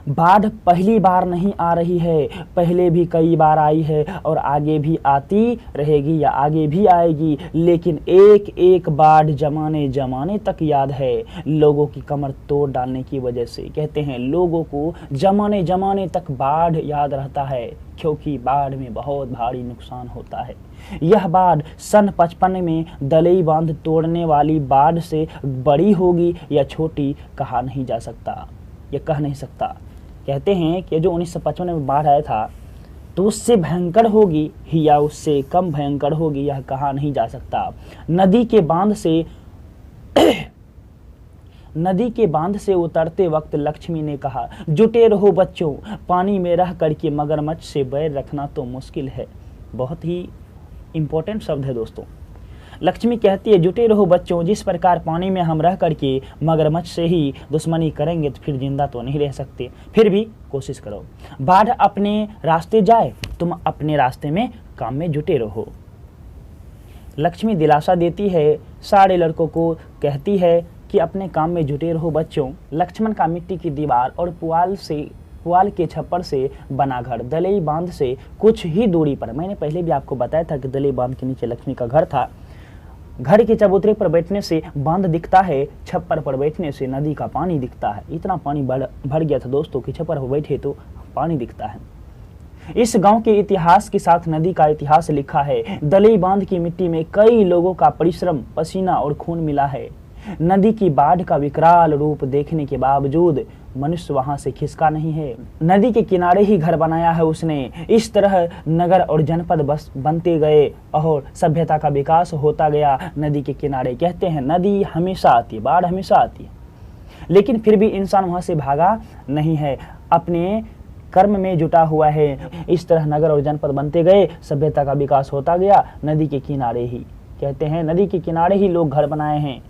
बाढ़ पहली बार नहीं आ रही है, पहले भी कई बार आई है और आगे भी आती रहेगी या आगे भी आएगी, लेकिन एक एक बाढ़ जमाने जमाने तक याद है, लोगों की कमर तोड़ डालने की वजह से। कहते हैं लोगों को जमाने जमाने तक बाढ़ याद रहता है, क्योंकि बाढ़ में बहुत भारी नुकसान होता है। यह बाढ़ सन 55 में दलई बांध तोड़ने वाली बाढ़ से बड़ी होगी या छोटी कहा नहीं जा सकता, यह कह नहीं सकता। कहते हैं कि जो 1955 में बाढ़ आया था तो उससे भयंकर होगी या उससे कम भयंकर होगी, यह कहा नहीं जा सकता। नदी के बांध से उतरते वक्त लक्ष्मी ने कहा, जुटे रहो बच्चों, पानी में रह करके मगरमच्छ से बैर रखना तो मुश्किल है। बहुत ही इंपॉर्टेंट शब्द है दोस्तों। लक्ष्मी कहती है जुटे रहो बच्चों, जिस प्रकार पानी में हम रह करके मगरमच्छ से ही दुश्मनी करेंगे तो फिर जिंदा तो नहीं रह सकते, फिर भी कोशिश करो। बाढ़ अपने रास्ते जाए, तुम अपने रास्ते में काम में जुटे रहो। लक्ष्मी दिलासा देती है, सारे लड़कों को कहती है कि अपने काम में जुटे रहो बच्चों। लक्ष्मण का मिट्टी की दीवार और पुआल के छप्पर से बना घर दलई बांध से कुछ ही दूरी पर, मैंने पहले भी आपको बताया था कि दलई बांध के नीचे लक्ष्मी का घर था। घर के चबूतरे पर बैठने से बांध दिखता है, छप्पर पर बैठने से नदी का पानी दिखता है। इतना पानी भर गया था दोस्तों कि छप्पर पर बैठे तो पानी दिखता है। इस गांव के इतिहास के साथ नदी का इतिहास लिखा है। दलई बांध की मिट्टी में कई लोगों का परिश्रम, पसीना और खून मिला है। नदी की बाढ़ का विकराल रूप देखने के बावजूद मनुष्य वहां से खिसका नहीं है। नदी के किनारे ही घर बनाया है उसने। इस तरह नगर और जनपद बस बनते गए और सभ्यता का विकास होता गया नदी के किनारे। कहते हैं नदी हमेशा आती है, बाढ़ हमेशा आती है, लेकिन फिर भी इंसान वहां से भागा नहीं है, अपने कर्म में जुटा हुआ है। इस तरह नगर और जनपद बनते गए, सभ्यता का विकास होता गया नदी के किनारे ही। कहते हैं नदी के किनारे ही लोग घर बनाए हैं।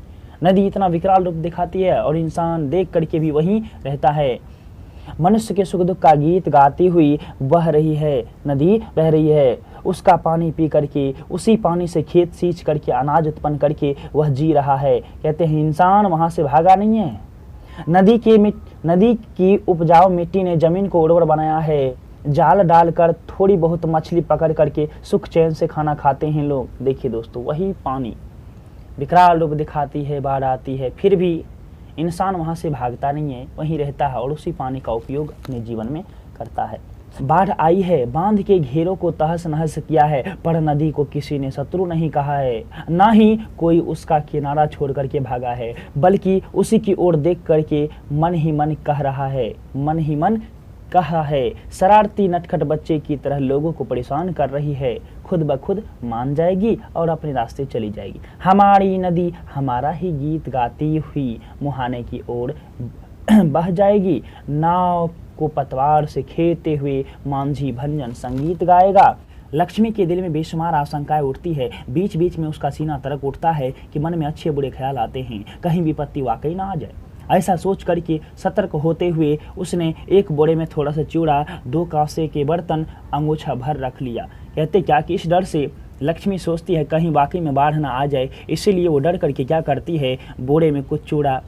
नदी इतना विकराल रूप दिखाती है और इंसान देख करके भी वहीं रहता है। मनुष्य के सुख दुख का गीत गाती हुई बह रही है, नदी बह रही है। उसका पानी पी करके, उसी पानी से खेत सींच करके, अनाज उत्पन्न करके वह जी रहा है। कहते हैं इंसान वहां से भागा नहीं है। नदी की उपजाऊ मिट्टी ने जमीन को उर्वर बनाया है। जाल डालकर थोड़ी बहुत मछली पकड़ करके सुख चैन से खाना खाते हैं लोग। देखिए दोस्तों, वही पानी विकराल रूप दिखाती है, बाढ़ आती है, फिर भी इंसान वहां से भागता नहीं है, वहीं रहता है और उसी पानी का उपयोग अपने जीवन में करता है। बाढ़ आई है, बांध के घेरों को तहस नहस किया है, पर नदी को किसी ने शत्रु नहीं कहा है, ना ही कोई उसका किनारा छोड़ करके भागा है, बल्कि उसी की ओर देख करके मन ही मन कह रहा है, शरारती नटखट बच्चे की तरह लोगों को परेशान कर रही है, खुद ब खुद मान जाएगी और अपने रास्ते चली जाएगी। हमारी नदी हमारा ही गीत गाती हुई मुहाने की ओर बह जाएगी। नाव को पतवार से खेते हुए मांझी भंजन संगीत गाएगा। लक्ष्मी के दिल में बेशुमार आशंकाएं उठती है। बीच बीच में उसका सीना तरक उठता है कि मन में अच्छे बुरे ख्याल आते हैं, कहीं विपत्ति वाकई ना आ जाए। ऐसा सोच करके सतर्क होते हुए उसने एक बोरे में थोड़ा सा चूड़ा, 2 कांसे के बर्तन अंगूछा भर रख लिया। कहते क्या कि इस डर से लक्ष्मी सोचती है कहीं वाकई में बाढ़ ना आ जाए, इसीलिए वो डर करके क्या करती है, बोरे में कुछ चूड़ा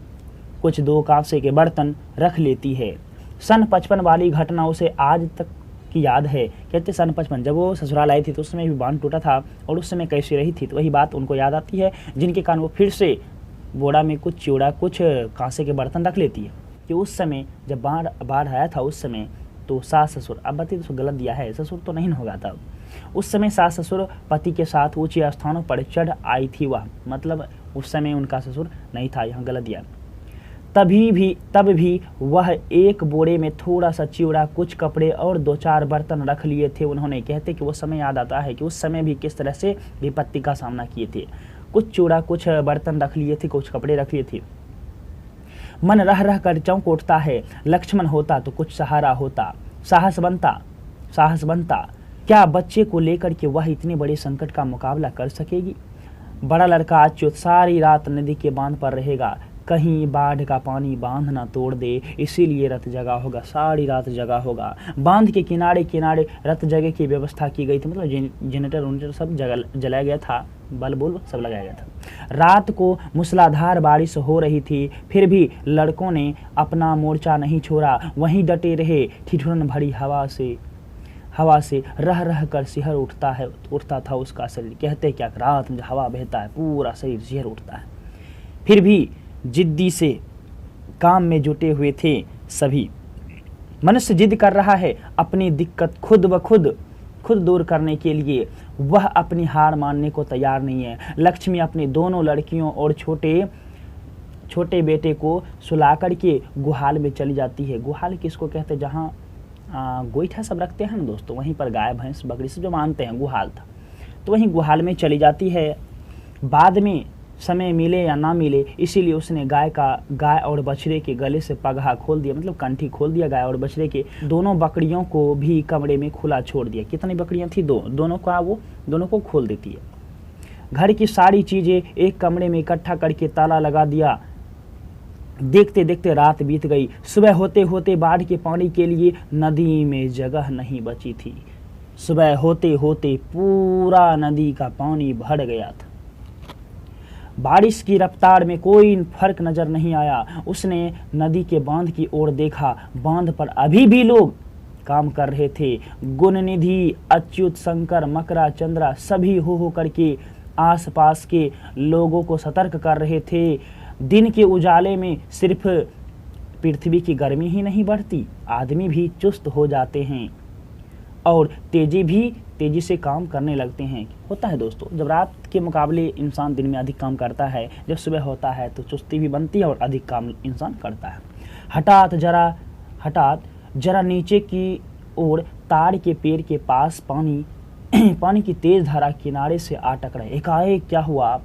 कुछ 2 कांसे के बर्तन रख लेती है। सन 55 वाली घटना उसे आज तक की याद है। कहते सन 55 जब वो ससुराल आई थी तो उस समय भी बांध टूटा था और उस समय कैसी रही थी, तो वही बात उनको याद आती है, जिनके कारण वो फिर से बोड़ा में कुछ चिवड़ा, कुछ कांसे के बर्तन रख लेती है कि उस समय जब बाढ़ आया था उस समय तो सास ससुर, अब बताइए तो गलत दिया है, ससुर तो नहीं होगा तब, उस समय सास ससुर पति के साथ ऊंचे स्थानों पर चढ़ आई थी वह, मतलब उस समय उनका ससुर नहीं था, यहाँ गलत दिया। तब भी वह एक बोरे में थोड़ा सा चिवड़ा, कुछ कपड़े और 2-4 बर्तन रख लिए थे उन्होंने। कहते कि वो समय याद आता है कि उस समय भी किस तरह से विपत्ति का सामना किए थे। कुछ चिवड़ा, कुछ बर्तन रख लिए थे, कुछ कपड़े रख लिए थे। मन रह रह कर चौंक उठता है, लक्ष्मण होता तो कुछ सहारा होता, साहस बनता। क्या बच्चे को लेकर के वह इतने बड़े संकट का मुकाबला कर सकेगी? बड़ा लड़का अच्युत सारी रात नदी के बांध पर रहेगा, कहीं बाढ़ का पानी बांध ना तोड़ दे, इसीलिए रत जगा होगा, सारी रात जगा होगा। बांध के किनारे किनारे रत जगह की व्यवस्था की गई थी, मतलब जनरेटर सब जलाया गया था, बल्ब सब लगाया गया था। रात को मूसलाधार बारिश हो रही थी, फिर भी लड़कों ने अपना मोर्चा नहीं छोड़ा, वहीं डटे रहे। ठिठुरन भरी हवा से रह रह कर सिहर उठता था उसका शरीर। कहते क्या, रात में हवा बहता है पूरा शरीर सिहर उठता है। फिर भी जिद्दी से काम में जुटे हुए थे सभी। मनुष्य जिद कर रहा है अपनी दिक्कत खुद ब खुद दूर करने के लिए, वह अपनी हार मानने को तैयार नहीं है। लक्ष्मी अपनी दोनों लड़कियों और छोटे बेटे को सुलाकर के गुहाल में चली जाती है। गुहाल किसको कहते हैं? जहाँ गोईठा सब रखते हैं ना दोस्तों, वहीं पर गाय भैंस बकरी से जो मानते हैं, गुहाल था, तो वहीं गुहाल में चली जाती है। बाद में समय मिले या ना मिले, इसीलिए उसने गाय और बछड़े के गले से पगहा खोल दिया, मतलब कंठी खोल दिया गाय और बछड़े के। दोनों बकरियों को भी कमरे में खुला छोड़ दिया। कितनी बकरियां थी? 2। दोनों को खोल देती है। घर की सारी चीजें एक कमरे में इकट्ठा करके ताला लगा दिया। देखते देखते रात बीत गई। सुबह होते होते बाढ़ के पानी के लिए नदी में जगह नहीं बची थी। सुबह होते होते पूरा नदी का पानी भर गया था। बारिश की रफ्तार में कोई फर्क नजर नहीं आया। उसने नदी के बांध की ओर देखा। बांध पर अभी भी लोग काम कर रहे थे। गुणनिधि, अच्युत, शंकर, मकरा, चंद्रा सभी हो करके आसपास के लोगों को सतर्क कर रहे थे। दिन के उजाले में सिर्फ पृथ्वी की गर्मी ही नहीं बढ़ती, आदमी भी चुस्त हो जाते हैं और तेजी से काम करने लगते हैं। होता है दोस्तों, जब रात के मुकाबले इंसान दिन में अधिक काम करता है, जब सुबह होता है तो चुस्ती भी बनती है और अधिक काम इंसान करता है। हठात जरा नीचे की ओर ताड़ के पेड़ के पास पानी की तेज धारा किनारे से आ टकराई। एकाएक क्या हुआ,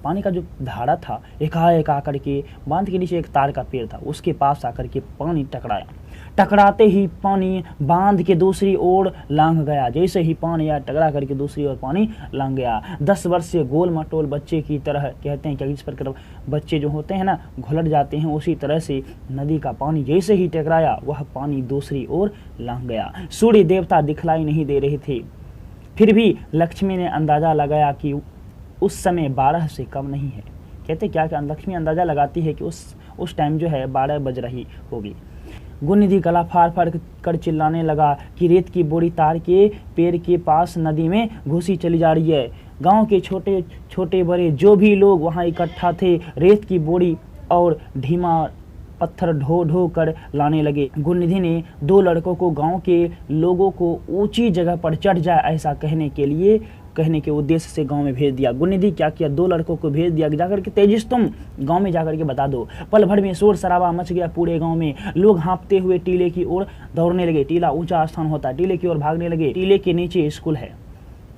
पानी का जो धारा था एकाएक आकर के बांध के नीचे एक ताड़ का पेड़ था, उसके पास आकर के पानी टकराया। टकराते ही पानी बांध के दूसरी ओर लांघ गया। जैसे ही पानी या टकरा करके दूसरी ओर पानी लांघ गया। 10 वर्षीय गोल मटोल बच्चे की तरह, कहते हैं कि इस पर बच्चे जो होते हैं ना घुलट जाते हैं, उसी तरह से नदी का पानी जैसे ही टकराया वह पानी दूसरी ओर लांघ गया। सूर्य देवता दिखलाई नहीं दे रहे थे। फिर भी लक्ष्मी ने अंदाजा लगाया कि उस समय 12 से कम नहीं है। कहते क्या लक्ष्मी अंदाजा लगाती है कि उस टाइम जो है 12 बज रही होगी। गुणनिधि गला फाड़ फाड़ कर चिल्लाने लगा कि रेत की बोरी तार के पेड़ के पास नदी में घुसी चली जा रही है। गांव के छोटे बड़े जो भी लोग वहां इकट्ठा थे रेत की बोरी और ढीमा पत्थर ढो कर लाने लगे। गुणनिधि ने 2 लड़कों को गांव के लोगों को ऊंची जगह पर चढ़ जाए ऐसा कहने के उद्देश्य से गांव में भेज दिया। गुणनिधि क्या किया, 2 लड़कों को भेज दिया जाकर के तेजिस तुम गांव में जाकर के बता दो। पल भर में शोर शराबा मच गया पूरे गांव में। लोग हाँफते हुए टीले की ओर दौड़ने लगे। टीला ऊंचा स्थान होता है, टीले की ओर भागने लगे। टीले के नीचे स्कूल है।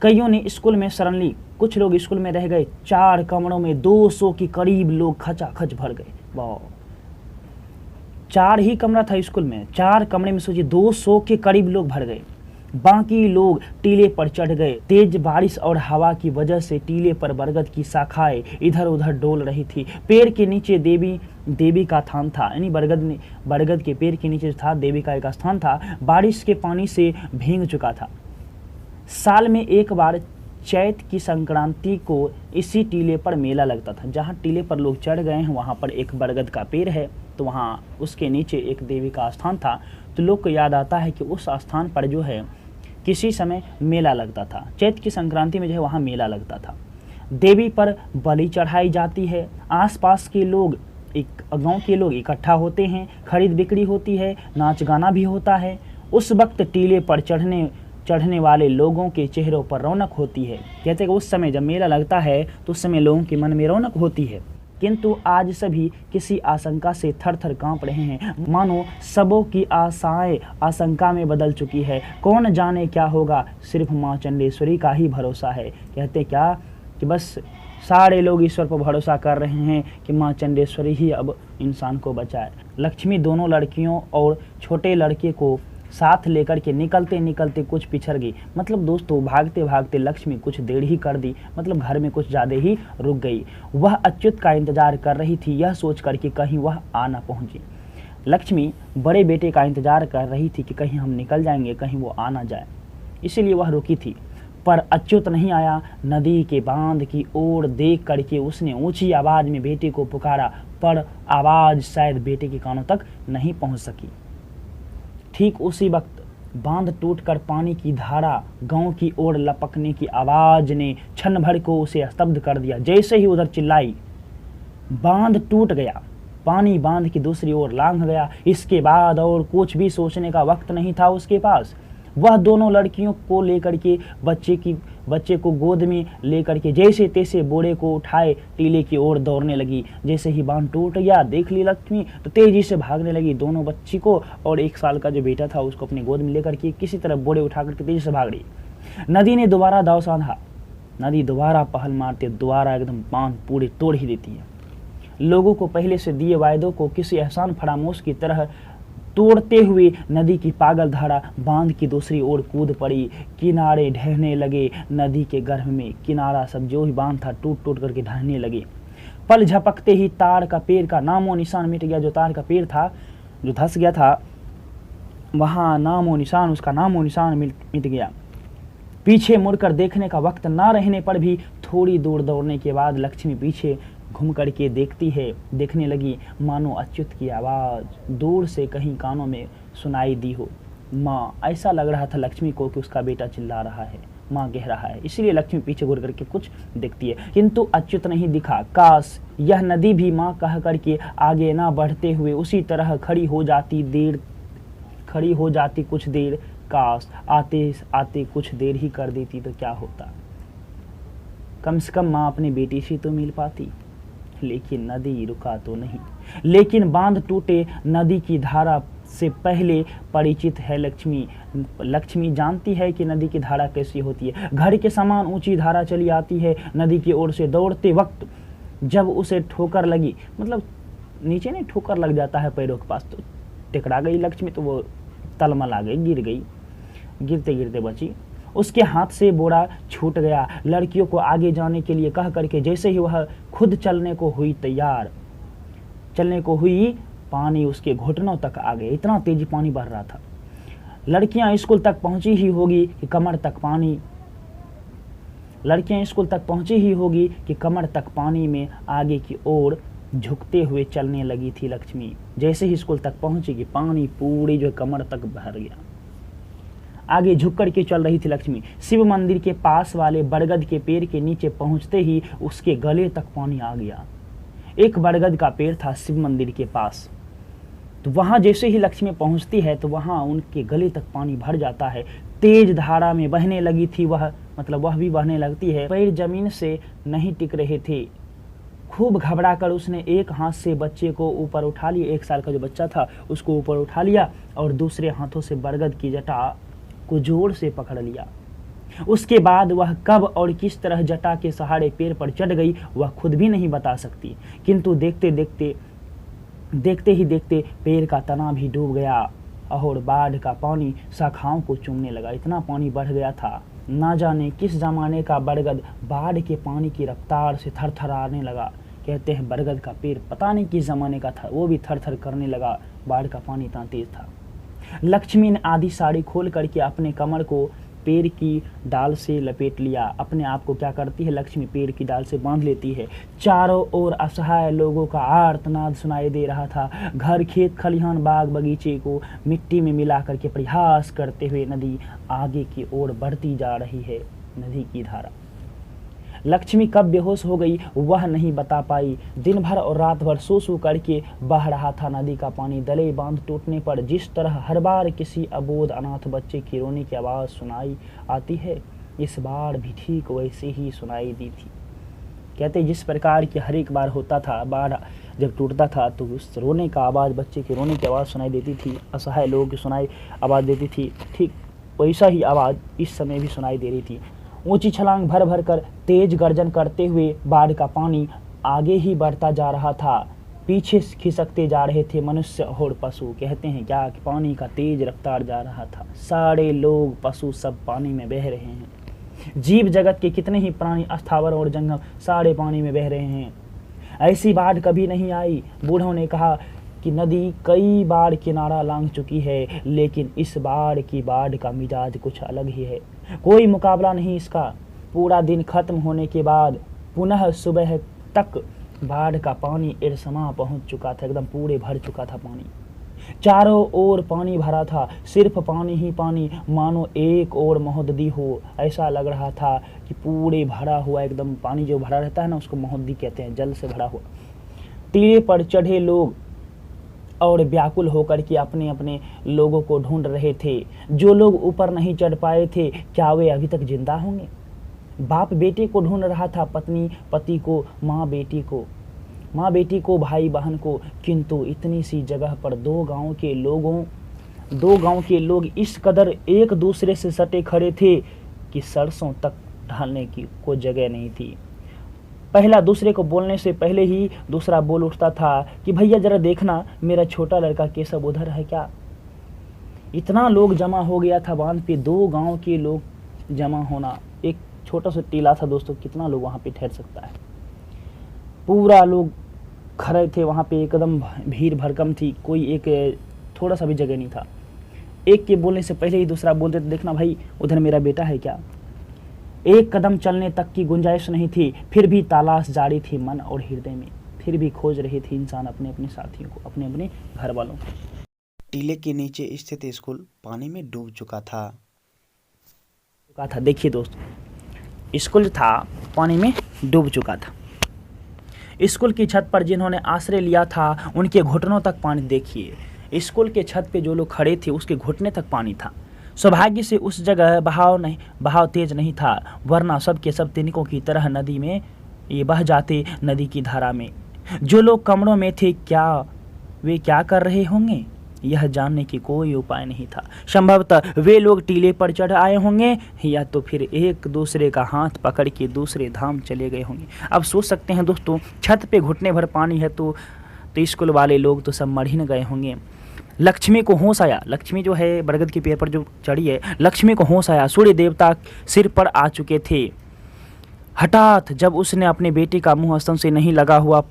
कईयों ने स्कूल में शरण ली, कुछ लोग स्कूल में रह गए। 4 कमरों में 200 के करीब लोग खचाखच भर गए। वाह, 4 ही कमरा था स्कूल में, 4 कमरे में सोचिए 200 के करीब लोग भर गए। बाकी लोग टीले पर चढ़ गए। तेज बारिश और हवा की वजह से टीले पर बरगद की शाखाएं इधर उधर डोल रही थी। पेड़ के नीचे देवी का स्थान था, यानी बरगद के पेड़ के नीचे था देवी का एक स्थान था। बारिश के पानी से भीग चुका था। साल में एक बार चैत की संक्रांति को इसी टीले पर मेला लगता था। जहाँ टीले पर लोग चढ़ गए हैं वहाँ पर एक बरगद का पेड़ है, तो वहाँ उसके नीचे एक देवी का स्थान था। तो लोग को याद आता है कि उस स्थान पर जो है किसी समय मेला लगता था, चैत की संक्रांति में जो है वहाँ मेला लगता था। देवी पर बलि चढ़ाई जाती है, आसपास के लोग, एक गांव के लोग इकट्ठा होते हैं, खरीद बिक्री होती है, नाच गाना भी होता है। उस वक्त टीले पर चढ़ने वाले लोगों के चेहरों पर रौनक होती है। कहते हैं कि उस समय जब मेला लगता है तो उस समय लोगों के मन में रौनक होती है। किंतु आज सभी किसी आशंका से थर थर कांप रहे हैं, मानो सबों की आशाएं आशंका में बदल चुकी है। कौन जाने क्या होगा, सिर्फ माँ चंडेश्वरी का ही भरोसा है। कहते क्या कि बस सारे लोग ईश्वर पर भरोसा कर रहे हैं कि माँ चंडेश्वरी ही अब इंसान को बचाए। लक्ष्मी दोनों लड़कियों और छोटे लड़के को साथ लेकर के निकलते निकलते कुछ पिछड़ गई। मतलब दोस्तों भागते भागते लक्ष्मी कुछ देर ही कर दी, मतलब घर में कुछ ज़्यादा ही रुक गई। वह अच्युत का इंतजार कर रही थी, यह सोच कर कि कहीं वह आ ना पहुँचे। लक्ष्मी बड़े बेटे का इंतजार कर रही थी कि कहीं हम निकल जाएंगे, कहीं वो आ ना जाए, इसीलिए वह रुकी थी। पर अच्युत नहीं आया। नदी के बांध की ओर देख करके उसने ऊंची आवाज में बेटे को पुकारा, पर आवाज शायद बेटे के कानों तक नहीं पहुंच सकी। ठीक उसी वक्त बांध टूटकर पानी की धारा गांव की ओर लपकने की आवाज ने क्षण भर को उसे स्तब्ध कर दिया। जैसे ही उधर चिल्लाई, बांध टूट गया, पानी बांध की दूसरी ओर लांघ गया। इसके बाद और कुछ भी सोचने का वक्त नहीं था उसके पास। वह दोनों लड़कियों को लेकर के बच्चे को गोद में लेकर के जैसे तैसे बोरे को उठाए टीले की ओर दौड़ने लगी। जैसे ही बांध टूट गया देख ली लक्ष्मी तो तेजी से भागने लगी। दोनों बच्ची को और 1 साल का जो बेटा था उसको अपनी गोद में लेकर के किसी तरह बोरे उठा करके तेजी से भाग रही। नदी ने दोबारा दाव साधा। नदी दोबारा पहल मारते दोबारा एकदम बांध पूरे तोड़ ही देती है। लोगों को पहले से दिए वायदों को किसी एहसान फरामोश की तरह तोड़ते हुए नदी की पागल धारा बांध की दूसरी ओर कूद पड़ी। किनारे ढहने लगे। नदी के गर्भ में किनारा सब जो ही बांध था टूट टूट करके ढहने लगे। पल झपकते ही ताड़ का पेड़ का नामो निशान मिट गया। जो ताड़ का पेड़ था जो धंस गया था वहां नामो निशान, उसका नामो निशान मिट गया। पीछे मुड़कर देखने का वक्त ना रहने पर भी थोड़ी दूर दौड़ने के बाद लक्ष्मी पीछे घूम करके देखने लगी, मानो अच्युत की आवाज़ दूर से कहीं कानों में सुनाई दी हो। माँ, ऐसा लग रहा था लक्ष्मी को कि उसका बेटा चिल्ला रहा है, माँ कह रहा है। इसलिए लक्ष्मी पीछे घूर करके कुछ देखती है, किंतु अच्युत नहीं दिखा। काश यह नदी भी माँ कह करके आगे ना बढ़ते हुए उसी तरह खड़ी हो जाती कुछ देर। काश आते आते कुछ देर ही कर देती तो क्या होता। कम से कम माँ अपनी बेटी से तो मिल पाती। लेकिन नदी रुका तो नहीं। लेकिन बांध टूटे नदी की धारा से पहले परिचित है लक्ष्मी। लक्ष्मी जानती है कि नदी की धारा कैसी होती है। घर के समान ऊंची धारा चली आती है नदी की ओर से। दौड़ते वक्त जब उसे ठोकर लगी, मतलब नीचे नहीं ठोकर लग जाता है पैरों के पास, तो टिकरा गई लक्ष्मी, तो वो तलमला गई, गिर गई। गिरते गिरते बची। उसके हाथ से बोरा छूट गया। लड़कियों को आगे जाने के लिए कह करके जैसे ही वह खुद चलने को हुई पानी उसके घुटनों तक आ गया। इतना तेजी पानी बढ़ रहा था। लड़कियां स्कूल तक पहुंची ही होगी कि कमर तक पानी में आगे की ओर झुकते हुए चलने लगी थी लक्ष्मी। जैसे ही स्कूल तक पहुंची कि पानी पूरी जो कमर तक भर गया। आगे झुक कर के चल रही थी लक्ष्मी। शिव मंदिर के पास वाले बरगद के पेड़ के नीचे पहुंचते ही उसके गले तक पानी आ गया। एक बरगद का पेड़ था शिव मंदिर के पास, तो वहां जैसे ही लक्ष्मी पहुंचती है तो वहां उनके गले तक पानी भर जाता है। तेज धारा में बहने लगी थी वह भी बहने लगती है। पैर जमीन से नहीं टिक रहे थे। खूब घबरा कर उसने एक हाथ से बच्चे को ऊपर उठा लिया, 1 साल का जो बच्चा था उसको ऊपर उठा लिया और दूसरे हाथों से बरगद की जटा को जोर से पकड़ लिया। उसके बाद वह कब और किस तरह जटा के सहारे पेड़ पर चढ़ गई वह खुद भी नहीं बता सकती। किंतु देखते ही देखते पेड़ का तना भी डूब गया और बाढ़ का पानी शाखाओं को चूमने लगा। इतना पानी बढ़ गया था। ना जाने किस जमाने का बरगद बाढ़ के पानी की रफ्तार से थरथराने लगा। कहते हैं बरगद का पेड़ पता नहीं किस जमाने का था, वो भी थरथर करने लगा, बाढ़ का पानी इतना तेज था। लक्ष्मी ने आधी साड़ी खोल करके अपने कमर को पेड़ की डाल से लपेट लिया। अपने आप को क्या करती है लक्ष्मी, पेड़ की डाल से बांध लेती है। चारों ओर असहाय लोगों का आर्तनाद सुनाई दे रहा था। घर, खेत, खलिहान, बाग बगीचे को मिट्टी में मिला करके प्रयास करते हुए नदी आगे की ओर बढ़ती जा रही है। नदी की धारा, लक्ष्मी कब बेहोश हो गई वह नहीं बता पाई। दिन भर और रात भर सू सू करके बह रहा था नदी का पानी। दले बांध टूटने पर जिस तरह हर बार किसी अबोध अनाथ बच्चे की रोने की आवाज़ सुनाई आती है, इस बार भी ठीक वैसे ही सुनाई दी थी। कहते जिस प्रकार की हर एक बार होता था, बाढ़ जब टूटता था तो उस रोने का आवाज़, बच्चे की रोने की आवाज़ सुनाई देती थी, असहाय लोगों की सुनाई आवाज़ देती थी, ठीक वैसा ही आवाज़ इस समय भी सुनाई दे रही थी। ऊंची छलांग भर भर कर तेज गर्जन करते हुए बाढ़ का पानी आगे ही बढ़ता जा रहा था। पीछे खिसकते जा रहे थे मनुष्य और पशु। कहते हैं क्या कि पानी का तेज रफ्तार जा रहा था। सारे लोग, पशु सब पानी में बह रहे हैं। जीव जगत के कितने ही प्राणी, स्थावर और जंगम सारे पानी में बह रहे हैं। ऐसी बाढ़ कभी नहीं आई। बूढ़ों ने कहा कि नदी कई बार किनारा लांघ चुकी है, लेकिन इस बार की बाढ़ का मिजाज कुछ अलग ही है। कोई मुकाबला नहीं इसका। पूरा दिन खत्म होने के बाद पुनः सुबह तक बाढ़ का पानी इरसमा पहुंच चुका था, एकदम पूरे भर चुका था पानी। चारों ओर पानी भरा था, सिर्फ पानी ही पानी, मानो एक और महोदधी हो। ऐसा लग रहा था कि पूरे भरा हुआ, एकदम पानी जो भरा रहता है ना उसको महोदधी कहते हैं, जल से भरा हुआ। टीले पर चढ़े लोग और व्याकुल होकर के अपने अपने लोगों को ढूंढ रहे थे। जो लोग ऊपर नहीं चढ़ पाए थे, क्या वे अभी तक जिंदा होंगे? बाप बेटे को ढूंढ रहा था, पत्नी पति को, माँ बेटी को, भाई बहन को, किंतु इतनी सी जगह पर दो गांव के लोग इस कदर एक दूसरे से सटे खड़े थे कि सरसों तक ढालने की कोई जगह नहीं थी। पहला दूसरे को बोलने से पहले ही दूसरा बोल उठता था कि भैया जरा देखना, मेरा छोटा लड़का केशव उधर है क्या? इतना लोग जमा हो गया था बांध पे, दो गांव के लोग जमा होना। एक छोटा सा टीला था दोस्तों, कितना लोग वहां पे ठहर सकता है। पूरा लोग खड़े थे वहां पे, एकदम भीड़ भरकम थी, कोई एक थोड़ा सा भी जगह नहीं था। एक के बोलने से पहले ही दूसरा बोलते थे, देखना भाई उधर मेरा बेटा है क्या? एक कदम चलने तक की गुंजाइश नहीं थी, फिर भी तलाश जारी थी मन और हृदय में। फिर भी खोज रहे थे इंसान अपने अपने साथियों को, अपने अपने घर वालों को। टीले के नीचे स्थित स्कूल पानी में डूब चुका था। देखिए दोस्तों, स्कूल था पानी में डूब चुका था। स्कूल की छत पर जिन्होंने आश्रय लिया था उनके घुटनों तक पानी। देखिए स्कूल के छत पे जो लोग खड़े थे उसके घुटने तक पानी था। सौभाग्य से उस जगह बहाव तेज नहीं था, वरना सब के सब तिनकों की तरह नदी में ये बह जाते नदी की धारा में। जो लोग कमरों में थे, वे क्या कर रहे होंगे यह जानने की कोई उपाय नहीं था। संभवतः वे लोग टीले पर चढ़ आए होंगे या तो फिर एक दूसरे का हाथ पकड़ के दूसरे धाम चले गए होंगे। अब सोच सकते हैं दोस्तों, छत पे घुटने भर पानी है तो स्कूल वाले लोग तो सब मर ही न गए होंगे। लक्ष्मी को होश आया। लक्ष्मी जो है बरगद के पेड़ पर जो चढ़ी है, लक्ष्मी को होश आया। सूर्य देवता सिर पर आ चुके थे। हठात जब उसने अपने बेटे का मुंह स्तन से नहीं लगा हुआ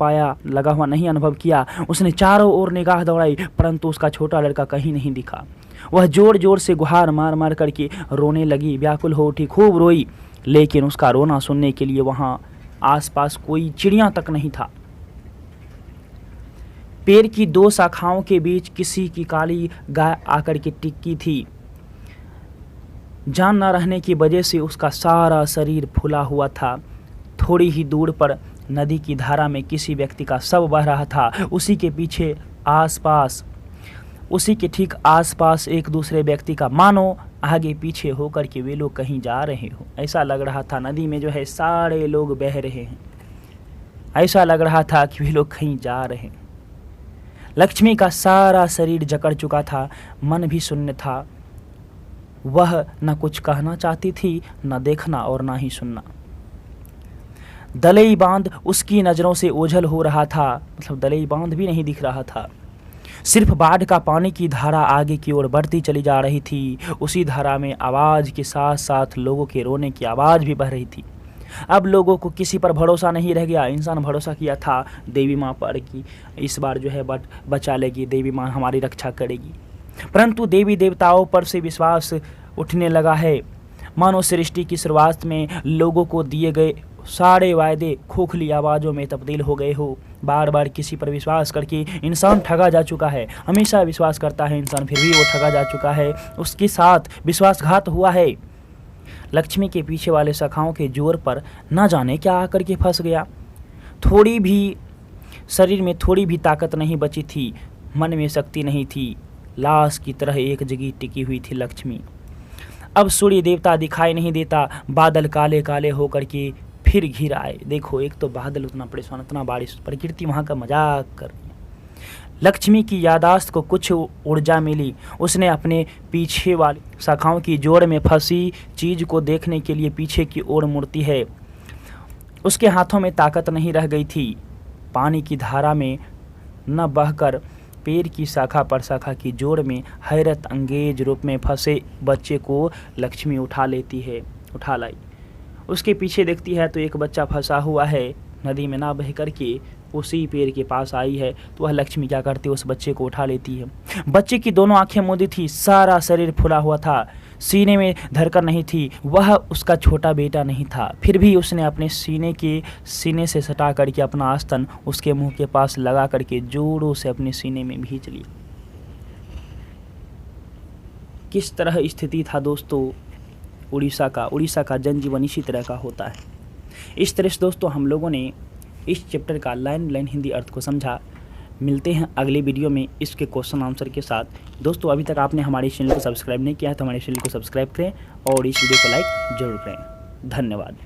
नहीं अनुभव किया, उसने चारों ओर निगाह दौड़ाई, परंतु उसका छोटा लड़का कहीं नहीं दिखा। वह जोर जोर से गुहार मार मार करके रोने लगी, व्याकुल हो उठी, खूब रोई, लेकिन उसका रोना सुनने के लिए वहां आसपास कोई चिड़िया तक नहीं था। पेड़ की दो शाखाओं के बीच किसी की काली गाय आकर के टिकी थी। जान न रहने की वजह से उसका सारा शरीर फूला हुआ था। थोड़ी ही दूर पर नदी की धारा में किसी व्यक्ति का शव बह रहा था। उसी के ठीक आसपास एक दूसरे व्यक्ति का, मानो आगे पीछे होकर के वे लोग कहीं जा रहे हो। ऐसा लग रहा था नदी में जो है सारे लोग बह रहे हैं। ऐसा लग रहा था कि वे लोग कहीं जा रहे हैं। लक्ष्मी का सारा शरीर जकड़ चुका था, मन भी शून्य था। वह न कुछ कहना चाहती थी, न देखना और न ही सुनना। दलई बांध उसकी नज़रों से ओझल हो रहा था, मतलब दलई बांध भी नहीं दिख रहा था। सिर्फ बाढ़ का पानी की धारा आगे की ओर बढ़ती चली जा रही थी। उसी धारा में आवाज़ के साथ साथ लोगों के रोने की आवाज़ भी बह रही थी। अब लोगों को किसी पर भरोसा नहीं रह गया। इंसान भरोसा किया था देवी माँ पर कि इस बार जो है बचा लेगी, देवी माँ हमारी रक्षा करेगी, परंतु देवी देवताओं पर से विश्वास उठने लगा है। मानव सृष्टि की शुरुआत में लोगों को दिए गए सारे वायदे खोखली आवाज़ों में तब्दील हो गए हो। बार बार किसी पर विश्वास करके इंसान ठगा जा चुका है। हमेशा विश्वास करता है इंसान, फिर भी वो ठगा जा चुका है। उसके साथ विश्वासघात हुआ है। लक्ष्मी के पीछे वाले शाखाओं के जोर पर न जाने क्या आकर के फंस गया। थोड़ी भी शरीर में थोड़ी भी ताकत नहीं बची थी, मन में शक्ति नहीं थी। लाश की तरह एक जगह टिकी हुई थी लक्ष्मी। अब सूर्य देवता दिखाई नहीं देता, बादल काले काले होकर के फिर घिर आए। देखो, एक तो बादल उतना परेशान, इतना बारिश, प्रकृति वहाँ का मजाक कर रही है। लक्ष्मी की यादाश्त को कुछ ऊर्जा मिली। उसने अपने पीछे वाली शाखाओं की जोड़ में फंसी चीज को देखने के लिए पीछे की ओर मुड़ती है। उसके हाथों में ताकत नहीं रह गई थी। पानी की धारा में न बहकर पेड़ की शाखा पर शाखा की जोड़ में हैरत अंगेज रूप में फंसे बच्चे को लक्ष्मी उठा लाई। उसके पीछे देखती है तो एक बच्चा फंसा हुआ है, नदी में ना बह करके उसी पेड़ के पास आई है। तो वह लक्ष्मी क्या करती है, उस बच्चे को उठा लेती है। बच्चे की दोनों आंखें मूंदी थी, सारा शरीर फुला हुआ था, सीने में धड़कन नहीं थी। वह उसका छोटा बेटा नहीं था, फिर भी उसने अपने सीने से सटा करके अपना आस्तन उसके मुंह के पास लगा करके जोरों से अपने सीने में भींच लिया। किस तरह स्थिति था दोस्तों उड़ीसा का जनजीवन इसी तरह का होता है। इस तरह से दोस्तों हम लोगों ने इस चैप्टर का लाइन हिंदी अर्थ को समझा। मिलते हैं अगले वीडियो में इसके क्वेश्चन आंसर के साथ। दोस्तों, अभी तक आपने हमारे चैनल को सब्सक्राइब नहीं किया है तो हमारे चैनल को सब्सक्राइब करें और इस वीडियो को लाइक जरूर करें। धन्यवाद।